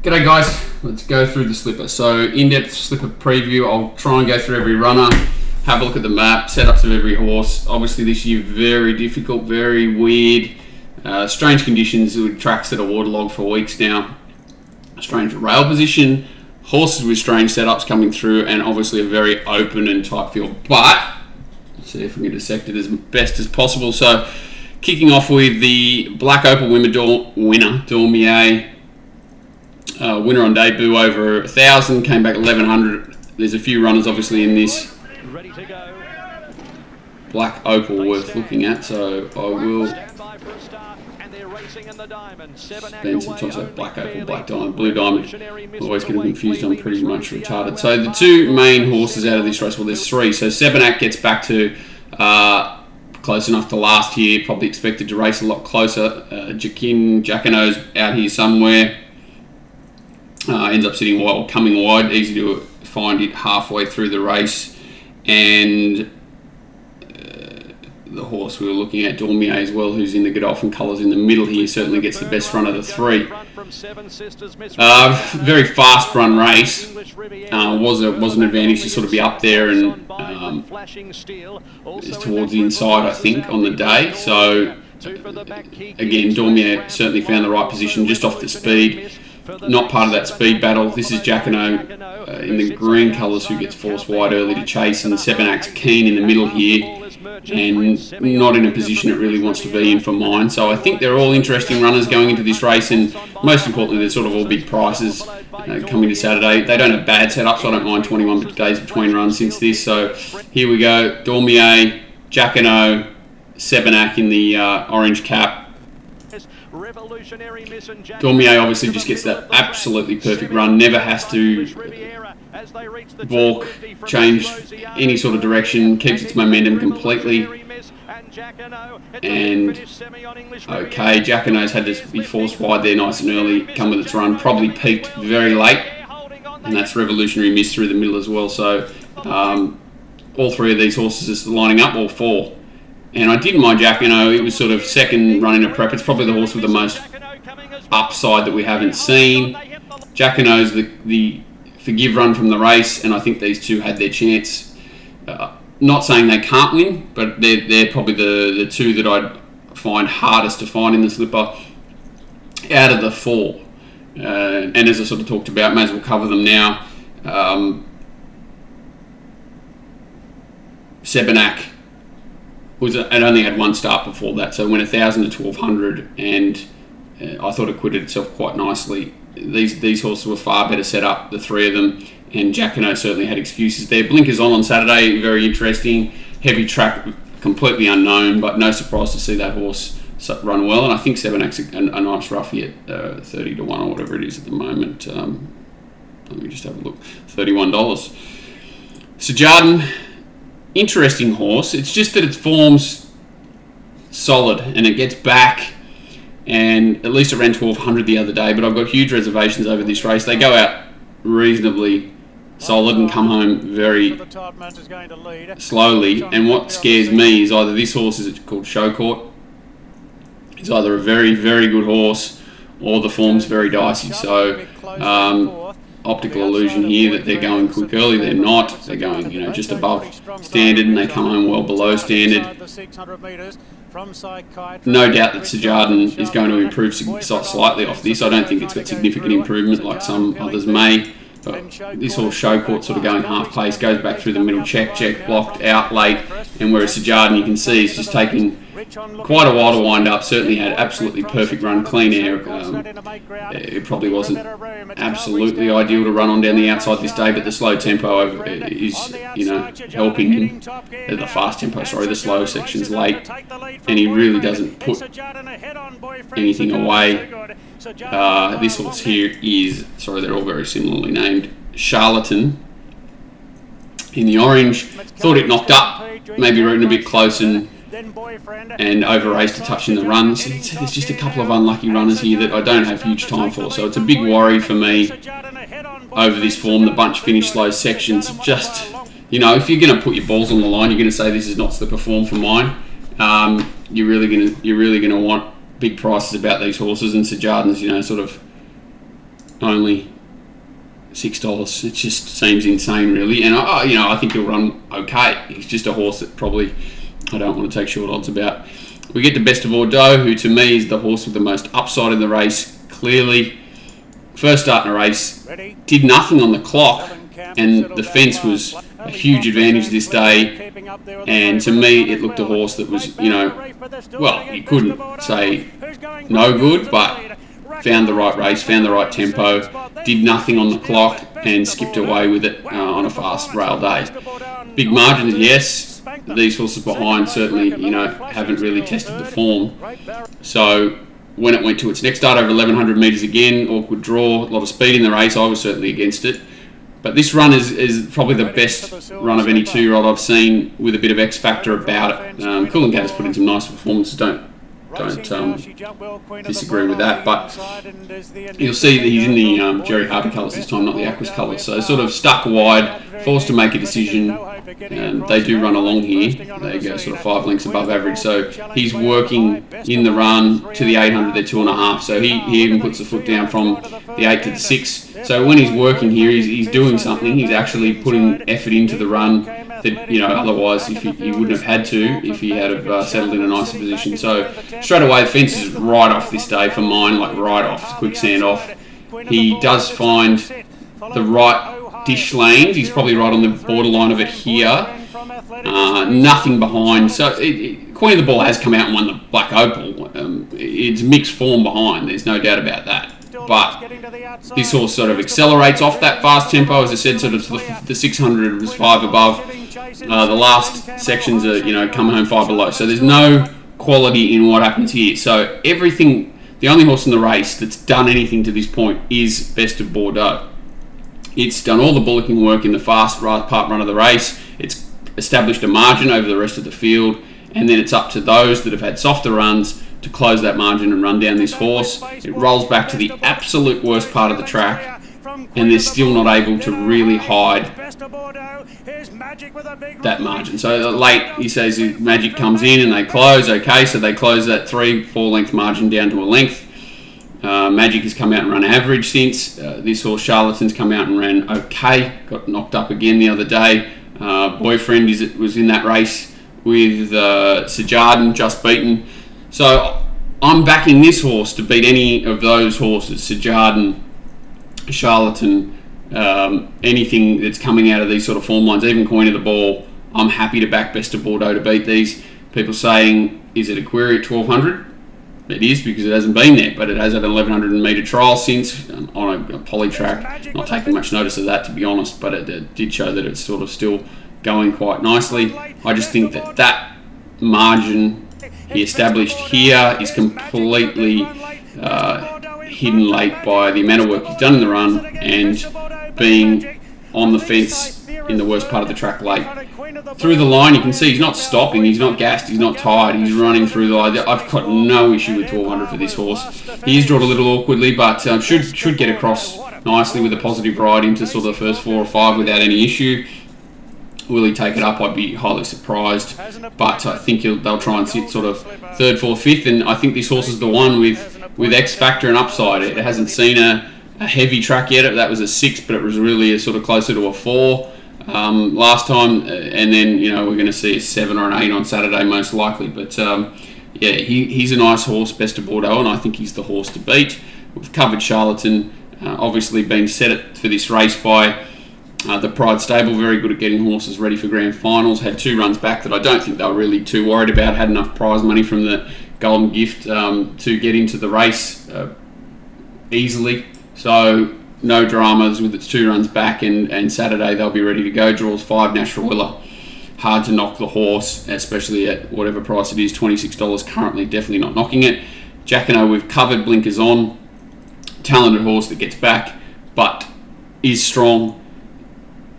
G'day guys, let's go through the slipper. So in-depth slipper preview. I'll try and go through every runner, have a look at the map, setups of every horse. Obviously this year very difficult, very weird, strange conditions with tracks that are waterlogged for weeks now. Strange rail position, horses with strange setups coming through, and obviously a very open and tight field. But let's see if we can dissect it as best as possible. So kicking off with the Black Opal winner, Dormier. Winner on debut over 1,000, came back 1,100. There's a few runners obviously in this Black Opal worth looking at, so I will spend some time. So Black Opal, Black Diamond, Blue Diamond. Always getting confused, I'm pretty much retarded. So the two main horses out of this race, well there's three. So Sebenak gets back to close enough to last year, probably expected to race a lot closer. Jacquinot's out here somewhere. Ends up sitting wide, coming wide, easy to find it halfway through the race. And the horse we were looking at, Dormier as well, who's in the Godolphin colours in the middle here, certainly gets the best run of the three. Very fast run race. Was an advantage to sort of be up there and towards the inside, I think, on the day. So again, Dormier certainly found the right position just off the speed. Not part of that speed battle. This is Jacquinot in the green colours who gets forced wide early to chase, and Sebenak's keen in the middle here and not in a position it really wants to be in for mine. So I think they're all interesting runners going into this race, and most importantly they're sort of all big prices coming to Saturday. They don't have bad setups, so I don't mind 21 days between runs since this. So here we go, Dormier, Jacquinot, Sebenak in the orange cap. Dormier obviously just gets that absolutely perfect run, never has to balk, change any sort of direction, keeps its momentum completely. And okay, Jacquinot's had to be forced wide there nice and early, come with its run, probably peaked very late, and that's Revolutionary Miss through the middle as well. So all three of these horses are lining up, all four. And I didn't mind Jacquinot. It was sort of second run in a prep. It's probably the horse with the most upside that we haven't seen. Jacquinot's the forgive run from the race, and I think these two had their chance. Not saying they can't win, but they're probably the two that I'd find hardest to find in the slipper out of the four. And as I sort of talked about, may as well cover them now. Sebenak it only had one start before that, so it went 1,000 to 1,200, and I thought it acquitted itself quite nicely. These horses were far better set up, the three of them, and Jacquinot certainly had excuses there. Blinkers on Saturday, very interesting. Heavy track, completely unknown, but no surprise to see that horse run well, and I think Sebenak's a nice roughie at 30 to 1 or whatever it is at the moment. Let me just have a look. $31. Sajardin, interesting horse. It's just that its form's solid and it gets back, and at least it ran 1,200 the other day, but I've got huge reservations over this race. They go out reasonably solid and come home very slowly, and what scares me is either this horse is called Showcourt, is either a very, very good horse or the form's very dicey. So optical illusion here that they're going quick early. They're not. They're going, just above standard, and they come home well below standard. No doubt that Sajardin is going to improve slightly off this. I don't think it's got significant improvement like some others may. But this horse Showcourt sort of going half pace, goes back through the middle, check, blocked out late, and whereas Sajardin, you can see, is just taking quite a while to wind up. Certainly had absolutely perfect run, clean air. It probably wasn't absolutely ideal to run on down the outside this day, but the slow tempo is, helping him. The fast tempo, the slow section's late, and he really doesn't put anything away. This horse here is, they're all very similarly named, Charlatan in the orange. Thought it knocked up, maybe ridden a bit close and over-raced a touch in the runs. There's just a couple of unlucky runners here that I don't have huge time for, so it's a big worry for me over this form. The bunch finish slow sections, just, if you're going to put your balls on the line, you're going to say this is not slipper form for mine. You're really going to want big prices about these horses, and Sajardin's, only $6. It just seems insane, really. And I think he'll run okay. He's just a horse that probably I don't want to take short odds about. We get to Best of Bordeaux, who to me is the horse with the most upside in the race. Clearly, first start in a race, did nothing on the clock, and the fence was a huge advantage this day. And to me, it looked a horse that was, you couldn't say no good, but found the right race, found the right tempo, did nothing on the clock, and skipped away with it on a fast rail day. Big margins, yes. These horses behind certainly, haven't really tested the form. So when it went to its next start over 1,100 metres again, awkward draw, a lot of speed in the race, I was certainly against it. But this run is probably the best run of any 2-year-old I've seen, with a bit of X factor about it. Coolangatta has put in some nice performances, don't disagree with that, but you'll see that he's in the Jerry Harvey colours this time, not the Aquis colours, so sort of stuck wide, forced to make a decision, and they do run along here. They go sort of 5 lengths above average, so he's working in the run to the 800, they're 2.5, so he even puts the foot down from the 8 to the 6, so when he's working here, he's doing something, he's actually putting effort into the run that, otherwise if he wouldn't have had to if he had have settled in a nicer position. So straight away the fence is right off this day for mine, like right off, quicksand off. He does find the right dish lanes, he's probably right on the borderline of it here. Nothing behind, so Queen of the Ball has come out and won the Black Opal. It's mixed form behind, there's no doubt about that. But this horse sort of accelerates off that fast tempo, as I said, sort of to the 600 was 5 above. The last sections are, come home 5 below. So there's no quality in what happens here. So everything, the only horse in the race that's done anything to this point is Best of Bordeaux. It's done all the bullocking work in the fast part run of the race. It's established a margin over the rest of the field, and then it's up to those that have had softer runs to close that margin and run down this horse. It rolls back to the absolute worst part of the track, and they're still not able to really hide that margin. So late, he says Magic comes in and they close. Okay, so they close that 3-4 length margin down to a length. Magic has come out and run average since. This horse Charlatan's come out and ran okay. Got knocked up again the other day. Boyfriend was in that race with Sajardin, just beaten. So I'm backing this horse to beat any of those horses, Sajardin, Charlatan, anything that's coming out of these sort of form lines, even Queen of the Ball. I'm happy to back Best of Bordeaux to beat these. People saying, is it a query at 1,200? It is, because it hasn't been there, but it has had an 1,100 metre trial since on a poly track. Not taking much notice of that, to be honest, but it did show that it's sort of still going quite nicely. I just think that margin he established here is completely hidden late by the amount of work he's done in the run and being on the fence in the worst part of the track late. Through the line, you can see he's not stopping, he's not gassed, he's not tired, he's running through the line. I've got no issue with 1,200 for this horse. He is drawn a little awkwardly, but should get across nicely with a positive ride into sort of the first 4 or 5 without any issue. Will he take it up? I'd be highly surprised, but I think they'll try and sit sort of 3rd, 4th, 5th, and I think this horse is the one with X factor and upside. It hasn't seen a heavy track yet. That was a 6, but it was really a sort of closer to a 4 last time, and then we're going to see a 7 or an 8 on Saturday most likely. But he's a nice horse, Best of Bordeaux, and I think he's the horse to beat. We've covered Charlatan, obviously been set for this race by the Pride Stable, very good at getting horses ready for grand finals. Had 2 runs back that I don't think they were really too worried about. Had enough prize money from the Golden Gift to get into the race easily. So no dramas with its 2 runs back, and Saturday they'll be ready to go. Draws 5 Nasrallah. Hard to knock the horse, especially at whatever price it is, $26 currently, definitely not knocking it. Jacquinot we've covered, blinkers on. Talented horse that gets back, but is strong.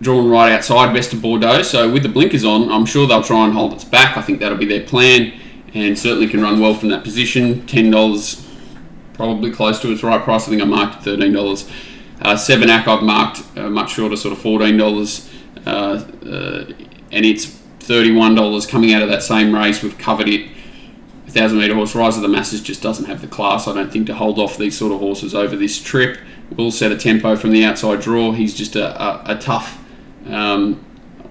Drawn right outside Best of Bordeaux, so with the blinkers on, I'm sure they'll try and hold its back. I think that'll be their plan, and certainly can run well from that position. $10, probably close to its right price. I think I marked at $13. 7-Ack I've marked much shorter, sort of $14, and it's $31 coming out of that same race. We've covered it. 1,000 metre horse, Rise of the Masses, just doesn't have the class, I don't think, to hold off these sort of horses over this trip. will set a tempo from the outside draw. He's just a tough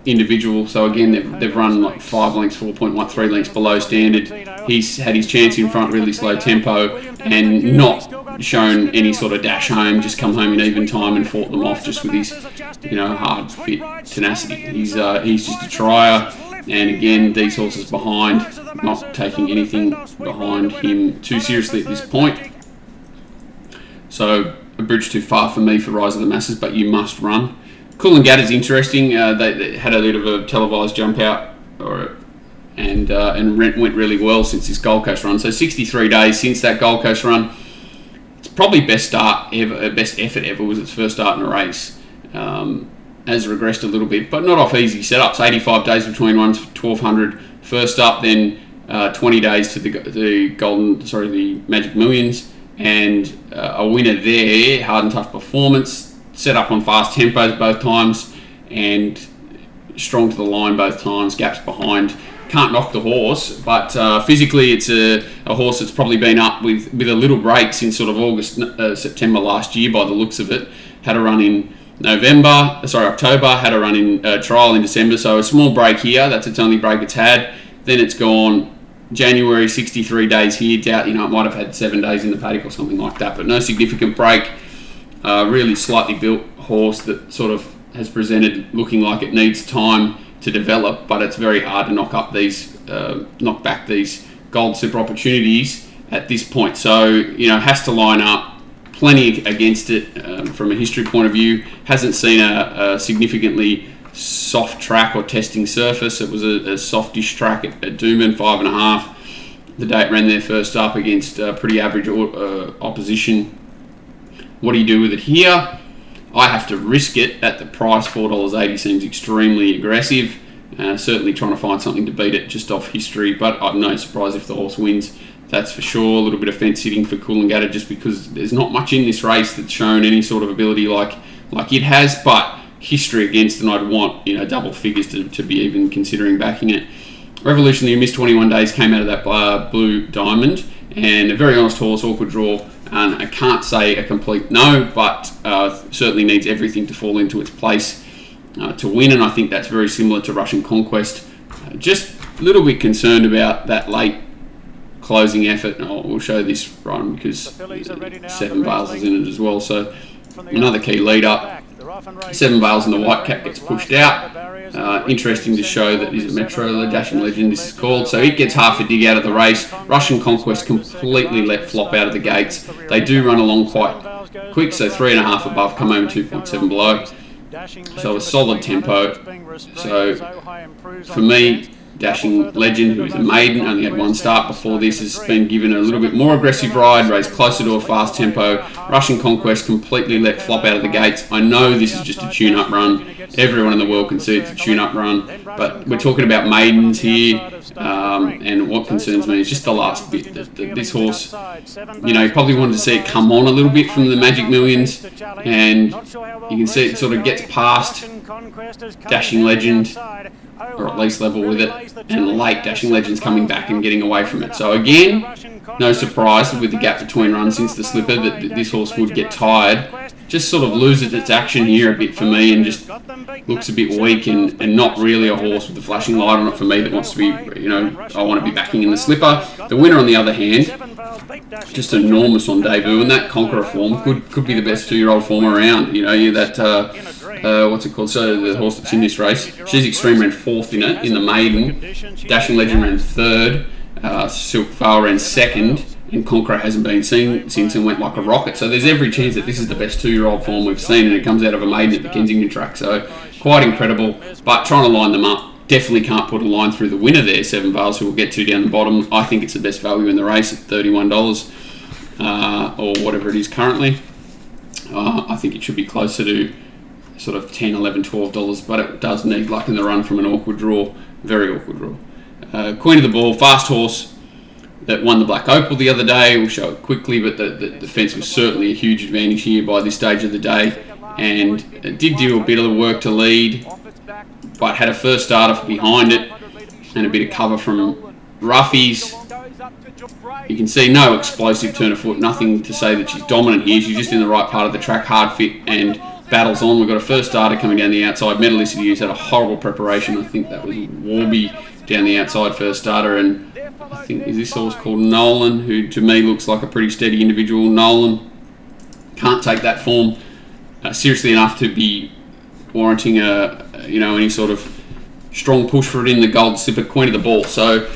individual. So again, they've run like 5 lengths, 4.13 lengths below standard. He's had his chance in front, really slow tempo, and not shown any sort of dash home. Just come home in even time and fought them off just with his, hard fit tenacity. He's just a trier. And again, these horses behind, not taking anything behind him too seriously at this point. So a bridge too far for me for Rise of the Masses, but you must run. Coolangatta is interesting. They had a bit of a televised jump out, and went really well since this Gold Coast run. So 63 days since that Gold Coast run. It's probably best effort ever was its first start in a race. Has regressed a little bit, but not off easy setups. 85 days between runs for 1200 first up, then 20 days to the Magic Millions, and a winner there. Hard and tough performance, set up on fast tempos both times, and strong to the line both times. Gaps behind, can't knock the horse, but physically it's a horse that's probably been up with a little break since sort of September last year by the looks of it. Had a run in October, had a run in trial in December, so a small break here. That's its only break it's had. Then it's gone January, 63 days here. Doubt, it might have had 7 days in the paddock or something like that, but no significant break. Really slightly built horse that sort of has presented looking like it needs time to develop, but it's very hard to knock back these Gold Super opportunities at this point. So, has to line up. Plenty against it from a history point of view. Hasn't seen a significantly soft track or testing surface. It was a softish track at Doomben, 5.5. The day it ran there first up against pretty average opposition. What do you do with it here? I have to risk it at the price. $4.80 seems extremely aggressive. Certainly trying to find something to beat it just off history, but I'm no surprise if the horse wins. That's for sure. A little bit of fence sitting for Coolangatta just because there's not much in this race that's shown any sort of ability like it has, but history against, and I'd want double figures to be even considering backing it. Revolution, the missed 21 days, came out of that Blue Diamond, and a very honest horse, awkward draw, and I can't say a complete no, but certainly needs everything to fall into its place to win, and I think that's very similar to Russian Conquest. Just a little bit concerned about that late closing effort. We'll show this run because 7 Vales is in it as well. So another key lead up. 7 Vales and the White Cap gets pushed out. Interesting to show that is a Metro, the Dashing Legend this is called. So it gets half a dig out of the race. Russian Conquest completely let flop out of the gates. They do run along quite quick, so 3.5 above, come home 2.7 below. So a solid tempo. So for me, Dashing Legend, who is a maiden, only had one start before this, has been given a little bit more aggressive ride, raced closer to a fast tempo. Russian Conquest completely let flop out of the gates. I know this is just a tune-up run. Everyone in the world can see it's a tune-up run, but we're talking about maidens here, and what concerns me is just the last bit. This horse, you probably wanted to see it come on a little bit from the Magic Millions, and you can see it sort of gets past Dashing Legend, or at least level with it, and late Dashing Legend's coming back and getting away from it. So again, no surprise with the gap between runs since the slipper that this horse would get tired. Just sort of loses its action here a bit for me, and just looks a bit weak and not really a horse with a flashing light on it for me that wants to be, I want to be backing in the slipper. The winner, on the other hand, just enormous on debut, and that Conqueror form could be the best 2-year-old form around. What's it called? So the horse that's in this race, She's Extreme ran 4th in it in the maiden. Dashing Legend ran 3rd. Silk Vale ran 2nd. And Conqueror hasn't been seen since and went like a rocket. So there's every chance that this is the best 2-year-old form we've seen, and it comes out of a maiden at the Kensington track. So quite incredible. But trying to line them up, definitely can't put a line through the winner there, 7 Vales, who we'll get to down the bottom. I think it's the best value in the race at $31 or whatever it is currently. I think it should be closer to sort of $10, $11, $12, but it does need luck in the run from an awkward draw, very awkward draw. Queen of the Ball, fast horse that won the Black Opal the other day. We'll show it quickly, but the fence was certainly a huge advantage here by this stage of the day, and it did do a bit of the work to lead, but had a first starter behind it and a bit of cover from Roughies. You can see no explosive turn of foot, nothing to say that she's dominant here. She's just in the right part of the track, hard fit, and battles on. We've got a first starter coming down the outside. Metallicity has had a horrible preparation. I think that was Warby down the outside first starter, and I think, is this horse called Nolan, who to me looks like a pretty steady individual. Nolan can't take that form seriously enough to be warranting any sort of strong push for it in the Golden Slipper. Queen of the Ball. So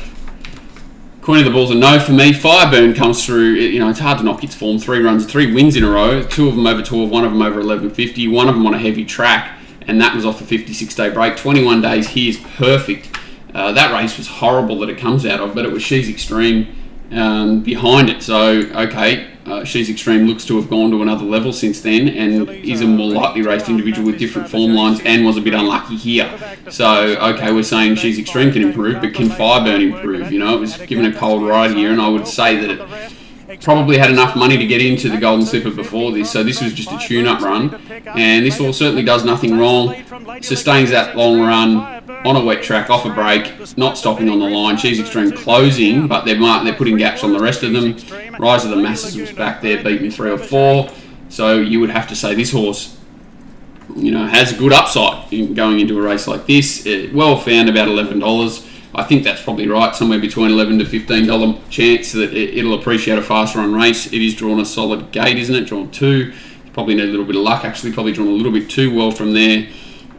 Queen of the Ball's a no for me. Fireburn comes through. It's hard to knock its form. 3 wins in a row. 2 of them over 12, 1 of them over 11.50, 1 of them on a heavy track, and that was off a 56-day break. 21 days here is perfect. That race was horrible that it comes out of, but it was She's Extreme behind it. So, okay, She's Extreme looks to have gone to another level since then and is a more lightly raced individual with different form lines and was a bit unlucky here. So, okay, we're saying She's Extreme can improve, but can Fireburn improve? It was given a cold ride here, and I would say that it probably had enough money to get into the Golden Slipper before this, so this was just a tune-up run, and this horse certainly does nothing wrong, sustains that long run on a wet track, off a break, not stopping on the line. She's Extreme closing, but they're putting gaps on the rest of them. Rise of the Masses was back there, beating 3 or 4, so you would have to say this horse has a good upside in going into a race like this. Well found, about $11. I think that's probably right, somewhere between $11 to $15 chance that it'll appreciate a fast run race. It is drawn a solid gate, isn't it? Drawn 2. Probably need a little bit of luck, actually. Probably drawn a little bit too well from there.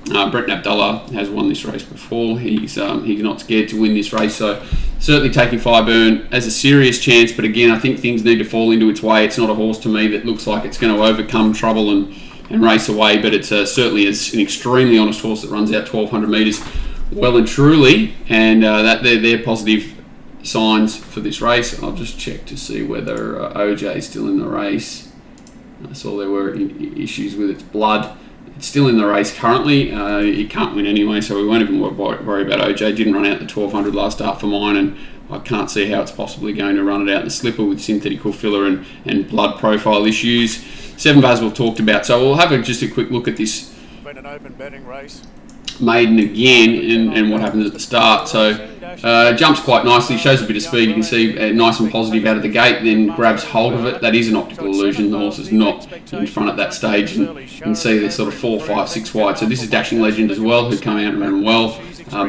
Brett Abdullah has won this race before. He's not scared to win this race, so certainly taking Fireburn as a serious chance. But again, I think things need to fall into its way. It's not a horse to me that looks like it's going to overcome trouble and race away, but it's certainly is an extremely honest horse that runs out 1,200 metres well and truly, and that they're positive signs for this race. I'll just check to see whether OJ is still in the race. I saw there were issues with its blood. It's still in the race currently. It can't win anyway, so we won't even worry about OJ. Didn't run out the 1,200 last start for mine, and I can't see how it's possibly going to run it out in the slipper with synthetical filler and blood profile issues. 7 bars we've talked about, so we'll have just a quick look at this Been an open betting race. maiden again and what happens at the start. So jumps quite nicely, shows a bit of speed. You can see nice and positive out of the gate, then grabs hold of it. That is an optical illusion. The horse is not in front at that stage, and you can see they're sort of 4, 5, 6 wide. So this is Dashing Legend as well, who come out and ran well.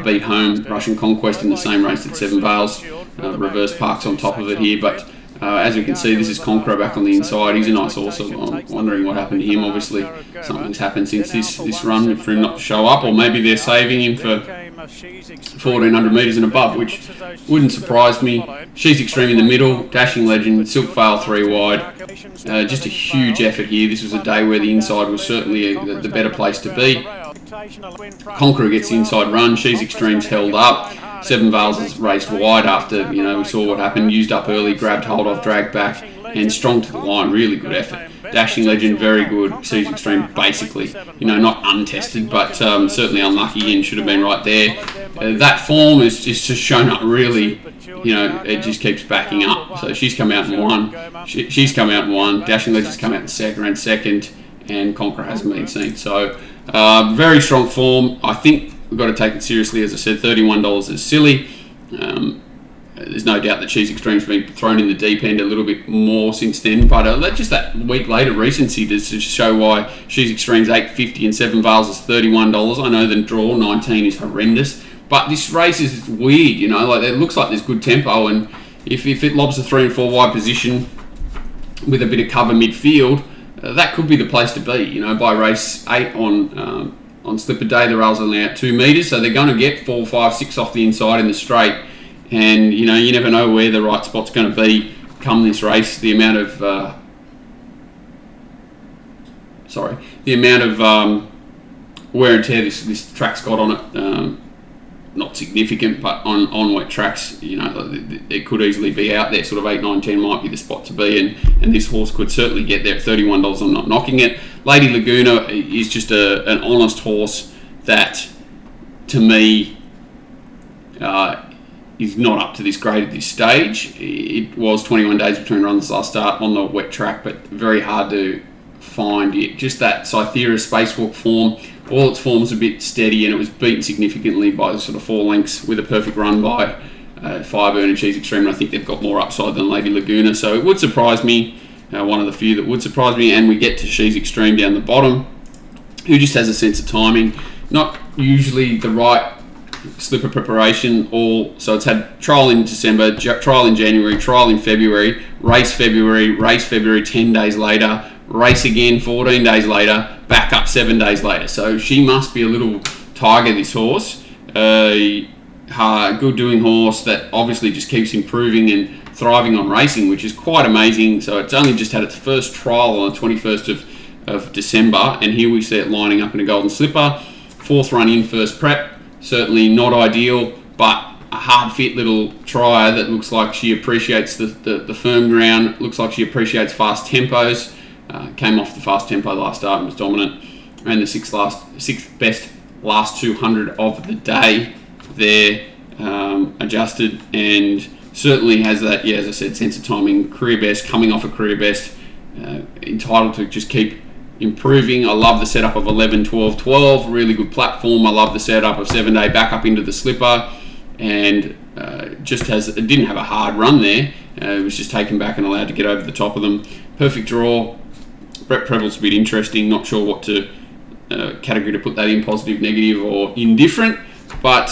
Beat home Russian Conquest in the same race at Seven Vales. Reverse parks on top of it here, but as we can see, this is Conqueror back on the inside. He's a nice horse. I'm wondering what happened to him. Obviously, something's happened since this run for him not to show up, or maybe they're saving him for 1,400 metres and above, which wouldn't surprise me. She's Extreme in the middle, Dashing Legend, Silk Veil 3 wide. Just a huge effort here. This was a day where the inside was certainly the better place to be. Conqueror gets the inside run. She's Extreme's held up. Seven Vales has raced wide after, we saw what happened. Used up early, grabbed hold of, dragged back, and strong to the line. Really good effort. Dashing Legend, very good. She's Extreme, basically, not untested, but certainly unlucky and should have been right there. That form is just shown up really, it just keeps backing up. So she's come out and won. She's come out and won. Dashing Legend's come out in second, and Conqueror hasn't been seen. So very strong form. I think we've got to take it seriously. As I said, $31 is silly. There's no doubt that She's Extreme's been thrown in the deep end a little bit more since then, but just that week later recency to show why She's Extreme's $8.50 and Seven Vales is $31. I know the draw 19 is horrendous, but this race is weird. It looks like there's good tempo, and if it lobs a 3 and 4 wide position with a bit of cover midfield, that could be the place to be. By race 8 on Slipper Day, the rail's only out 2 metres, so they're going to get 4, 5, 6 off the inside in the straight. And you never know where the right spot's going to be come this race. The amount of wear and tear this track's got on it, not significant, but on wet tracks, it could easily be out there. Sort of 8, 9, 10 might be the spot to be, and this horse could certainly get there at $31. I'm not knocking it. Lady Laguna is just an honest horse that, to me, is not up to this grade at this stage. It was 21 days between runs last start on the wet track, but very hard to find it. Just that Cythera spacewalk form, all its forms a bit steady, and it was beaten significantly by sort of 4 lengths with a perfect run by Fireburn and She's Extreme, and I think they've got more upside than Lady Laguna. So it would surprise me, one of the few that would surprise me. And we get to She's Extreme down the bottom, who just has a sense of timing. Not usually the right slipper preparation. So it's had trial in December, trial in January, trial in February, race February 10 days later, race again 14 days later, back up 7 days later. So she must be a little tiger, this horse. Good doing horse that obviously just keeps improving and thriving on racing, which is quite amazing. So it's only just had its first trial on the 21st of December, and here we see it lining up in a golden slipper. Fourth run in, first prep. Certainly not ideal, but a hard fit little trier that looks like she appreciates the firm ground, looks like she appreciates fast tempos. Came off the fast tempo last start and was dominant. Ran the sixth best last 200 of the day there, adjusted, and certainly has that, as I said, sense of timing, career best, coming off a career best, entitled to just keep improving. I love the setup of 11, 12, 12, really good platform. I love the setup of 7 day back up into the slipper, and it didn't have a hard run there. It was just taken back and allowed to get over the top of them. Perfect draw. Brett Preble's a bit interesting, not sure what category to put that in, positive, negative, or indifferent, but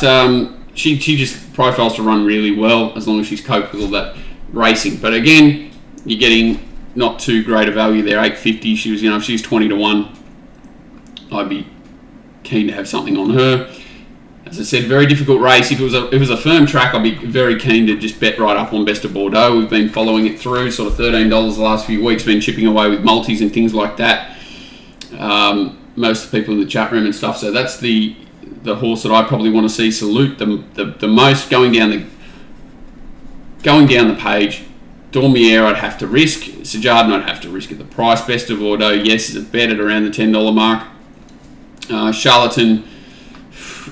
she just profiles to run really well as long as she's coped with all that racing. But again, you're getting not too great a value there, 850. She was, if she's 20 to 1, I'd be keen to have something on her. As I said, very difficult race. If it was a firm track, I'd be very keen to just bet right up on Best of Bordeaux. We've been following it through, sort of $13 the last few weeks, been chipping away with multis and things like that. Most of the people in the chat room and stuff. So that's the horse that I probably want to see salute the most going down the page. Dormier I'd have to risk. Sajardin I'd have to risk at the price. Best of Bordeaux, yes, is a bet at around the $10 mark. Charlatan,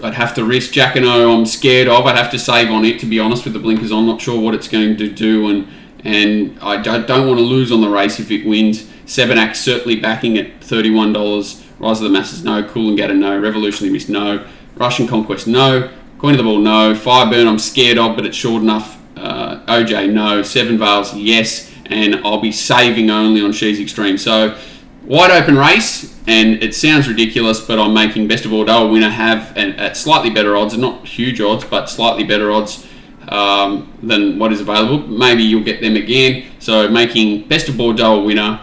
I'd have to risk. Jacquinot, I'm scared of. I'd have to save on it, to be honest, with the blinkers on. Not sure what it's going to do, and I don't want to lose on the race if it wins. Sebenak certainly backing at $31. Rise of the Masses, no. Coolangatta, no. Revolutionary Miss, no. Russian Conquest, no. Queen of the Ball, no. Fireburn, I'm scared of, but it's short enough. OJ, no. Seven Vales, yes. And I'll be saving only on She's Extreme. So, wide open race, and it sounds ridiculous, but I'm making Best of Bordeaux a winner at slightly better odds, not huge odds, but slightly better odds than what is available. Maybe you'll get them again. So, making Best of Bordeaux a winner,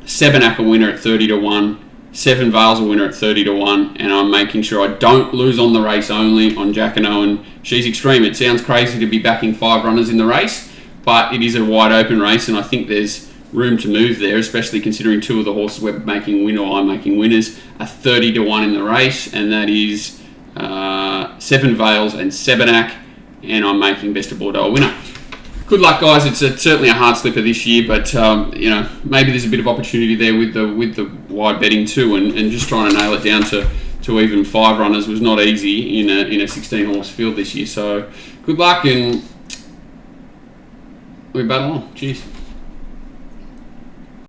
Sebenak a winner at 30 to 1. Seven Vales a winner at 30 to 1, and I'm making sure I don't lose on the race only on Jacquinot and She's Extreme. It sounds crazy to be backing 5 runners in the race, but it is a wide open race, and I think there's room to move there, especially considering 2 of the horses we're making win or I'm making winners are 30 to 1 in the race, and that is Seven Vales and Sebenak, and I'm making Best of Bordeaux a winner. Good luck, guys. It's certainly a hard slipper this year, but maybe there's a bit of opportunity there with the wide betting too, and just trying to nail it down to even 5 runners was not easy in a 16 horse field this year. So good luck, and we battle on. Cheers.